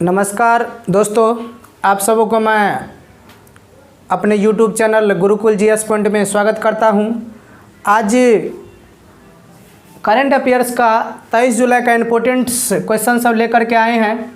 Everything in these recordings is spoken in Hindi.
नमस्कार दोस्तों, आप सबों को मैं अपने YouTube channel Gurukul GS point में स्वागत करता हूं। आज करंट अफेयर्स का 23 जुलाई का इम्पोर्टेंट्स क्वेश्चन सब लेकर के आए हैं,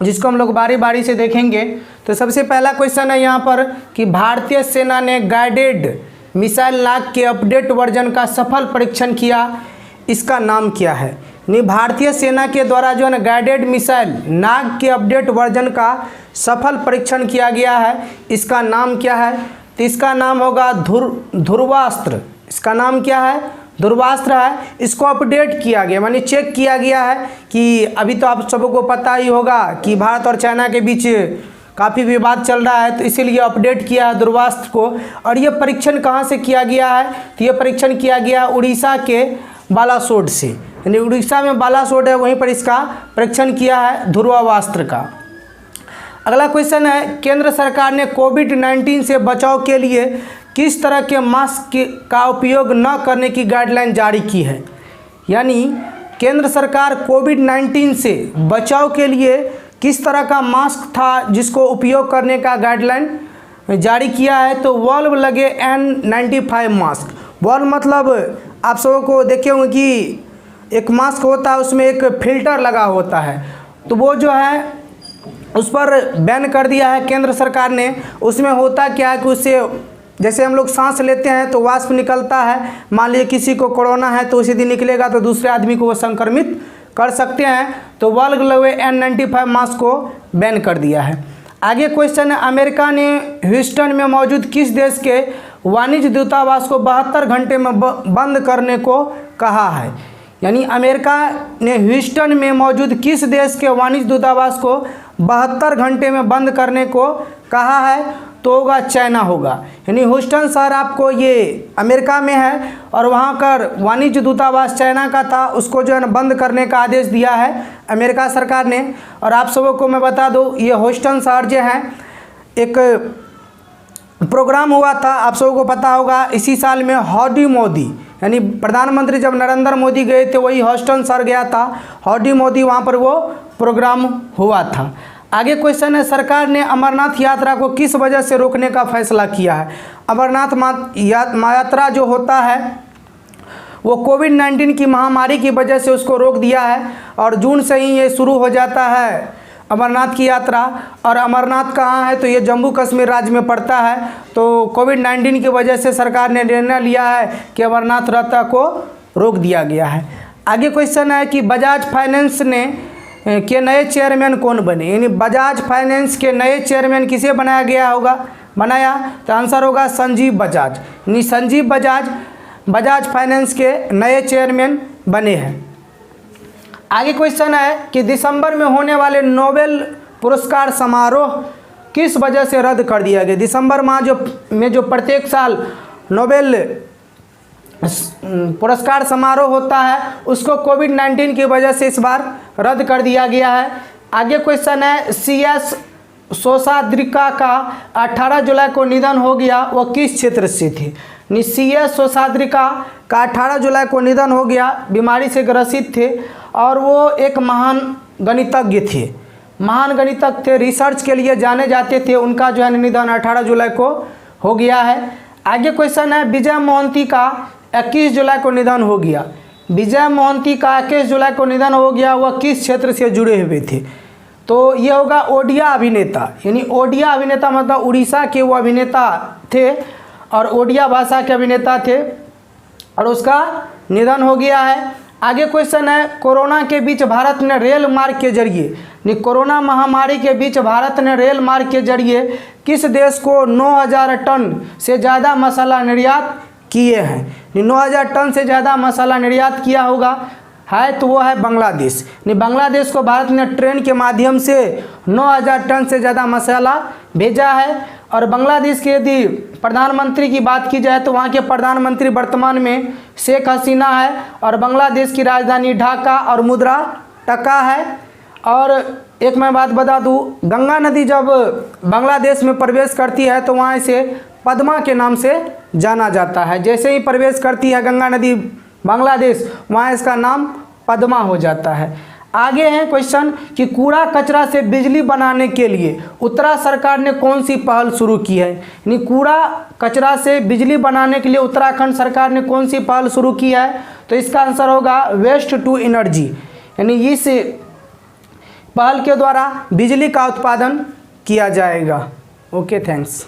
जिसको हम लोग बारी बारी से देखेंगे। तो सबसे पहला क्वेश्चन है यहाँ पर कि भारतीय सेना ने गाइडेड मिसाइल नाग के अपडेट वर्जन का सफल परीक्षण किया, इसका नाम क्या है? भारतीय सेना के द्वारा जो है ना गाइडेड मिसाइल नाग के अपडेट वर्जन का सफल परीक्षण किया गया है, इसका नाम क्या है? तो इसका नाम होगा ध्रुवास्त्र। इसका नाम क्या है? ध्रुवास्त्र है। इसको अपडेट किया गया, मानी चेक किया गया है कि अभी तो आप सबों को पता ही होगा कि भारत और चाइना के बीच काफ़ी विवाद चल रहा है, तो इसीलिए अपडेट किया है ध्रुवास्त्र को। और ये परीक्षण कहाँ से किया गया है? तो ये परीक्षण किया गया उड़ीसा के बालासोर से, यानी उड़ीसा में बालासोर है, वहीं पर इसका परीक्षण किया है ध्रुवास्त्र का। अगला क्वेश्चन है, केंद्र सरकार ने कोविड-19 से बचाव के लिए किस तरह के मास्क का उपयोग न करने की गाइडलाइन जारी की है? यानी केंद्र सरकार कोविड-19 से बचाव के लिए किस तरह का मास्क था जिसको उपयोग करने का गाइडलाइन जारी किया है? तो वॉल्व लगे N95 मास्क। वॉल्व मतलब आप सबों को देखे होंगे कि एक मास्क होता है, उसमें एक फिल्टर लगा होता है, तो वो जो है उस पर बैन कर दिया है केंद्र सरकार ने। उसमें होता क्या है कि उससे जैसे हम लोग सांस लेते हैं तो वाष्प निकलता है, मान लीजिए किसी को कोरोना है तो उसी दिन निकलेगा तो दूसरे आदमी को वो संक्रमित कर सकते हैं, तो वॉल्व लगे N95 मास्क को बैन कर दिया है। आगे क्वेश्चन है, अमेरिका ने ह्यूस्टन में मौजूद किस देश के वाणिज्य दूतावास को 72 घंटे में बंद करने को कहा है? यानी अमेरिका ने ह्यूस्टन में मौजूद किस देश के वाणिज्य दूतावास को 72 घंटे में बंद करने को कहा है? तो होगा चाइना होगा। यानी ह्यूस्टन शहर आपको ये अमेरिका में है और वहाँ का वाणिज्य दूतावास चाइना का था, उसको जो है ना बंद करने का आदेश दिया है अमेरिका सरकार ने। और आप सबों को मैं बता दूँ, ये ह्यूस्टन शहर जो है एक प्रोग्राम हुआ था, आप सबों को पता होगा, इसी साल में हौडी मोदी, यानी प्रधानमंत्री जब नरेंद्र मोदी गए थे वही ह्यूस्टन शहर गया था, हौडी मोदी, वहाँ पर वो प्रोग्राम हुआ था। आगे क्वेश्चन है, सरकार ने अमरनाथ यात्रा को किस वजह से रोकने का फैसला किया है? अमरनाथ यात्रा जो होता है वो कोविड-19 की महामारी की वजह से उसको रोक दिया है, और जून से ही ये शुरू हो जाता है अमरनाथ की यात्रा। और अमरनाथ कहाँ है? तो ये जम्मू कश्मीर राज्य में पड़ता है। तो कोविड-19 की वजह से सरकार ने निर्णय लिया है कि अमरनाथ यात्रा को रोक दिया गया है। आगे क्वेश्चन है कि बजाज फाइनेंस ने के नए चेयरमैन कौन बने? यानी बजाज फाइनेंस के नए चेयरमैन किसे बनाया गया होगा बनाया? तो आंसर होगा संजीव बजाज। यानी संजीव बजाज फाइनेंस के नए चेयरमैन बने हैं। आगे क्वेश्चन है कि दिसंबर में होने वाले नोबेल पुरस्कार समारोह किस वजह से रद्द कर दिया गया? दिसंबर माह जो प्रत्येक साल नोबेल पुरस्कार समारोह होता है, उसको कोविड-19 की वजह से इस बार रद्द कर दिया गया है। आगे क्वेश्चन है, CS सोसाद्रिका का 18 जुलाई को निधन हो गया, वो किस क्षेत्र से थे? CS सोसाद्रिका का 18 जुलाई को निधन हो गया, बीमारी से ग्रसित थे, और वो एक महान गणितज्ञ थे, महान गणितज्ञ थे, रिसर्च के लिए जाने जाते थे। उनका जो है निधन 18 जुलाई को हो गया है। आगे क्वेश्चन है, विजय मोहंती का 21 जुलाई को निधन हो गया। विजय मोहंती का 21 जुलाई को निधन हो गया, वह किस क्षेत्र से जुड़े हुए थे? तो ये होगा ओडिया अभिनेता। यानी ओडिया अभिनेता मतलब उड़ीसा के वो अभिनेता थे और ओडिया भाषा के अभिनेता थे, और उसका निधन हो गया है। आगे क्वेश्चन है, कोरोना के बीच भारत ने रेल मार्ग के जरिए, कोरोना महामारी के बीच भारत ने रेल मार्ग के जरिए किस देश को 9000 टन से ज़्यादा मसाला निर्यात किए हैं? 9000 टन से ज़्यादा मसाला निर्यात किया होगा है, तो वो है बांग्लादेश। बांग्लादेश को भारत ने ट्रेन के माध्यम से 9000 टन से ज़्यादा मसाला भेजा है। और बांग्लादेश के यदि प्रधानमंत्री की बात की जाए तो वहाँ के प्रधानमंत्री वर्तमान में शेख हसीना है, और बांग्लादेश की राजधानी ढाका और मुद्रा टका है। और एक मैं बात बता दूँ, गंगा नदी जब बांग्लादेश में प्रवेश करती है तो वहाँ इसे पद्मा के नाम से जाना जाता है। जैसे ही प्रवेश करती है गंगा नदी बांग्लादेश, वहाँ इसका नाम पद्मा हो जाता है। आगे है क्वेश्चन कि कूड़ा कचरा से बिजली बनाने के लिए उत्तराखंड सरकार ने कौन सी पहल शुरू की है। यानी कूड़ा कचरा से बिजली बनाने के लिए उत्तराखंड सरकार ने कौन सी पहल शुरू की है, तो इसका आंसर होगा वेस्ट टू एनर्जी। यानी इस पहल के द्वारा बिजली का उत्पादन किया जाएगा। Okay, thanks.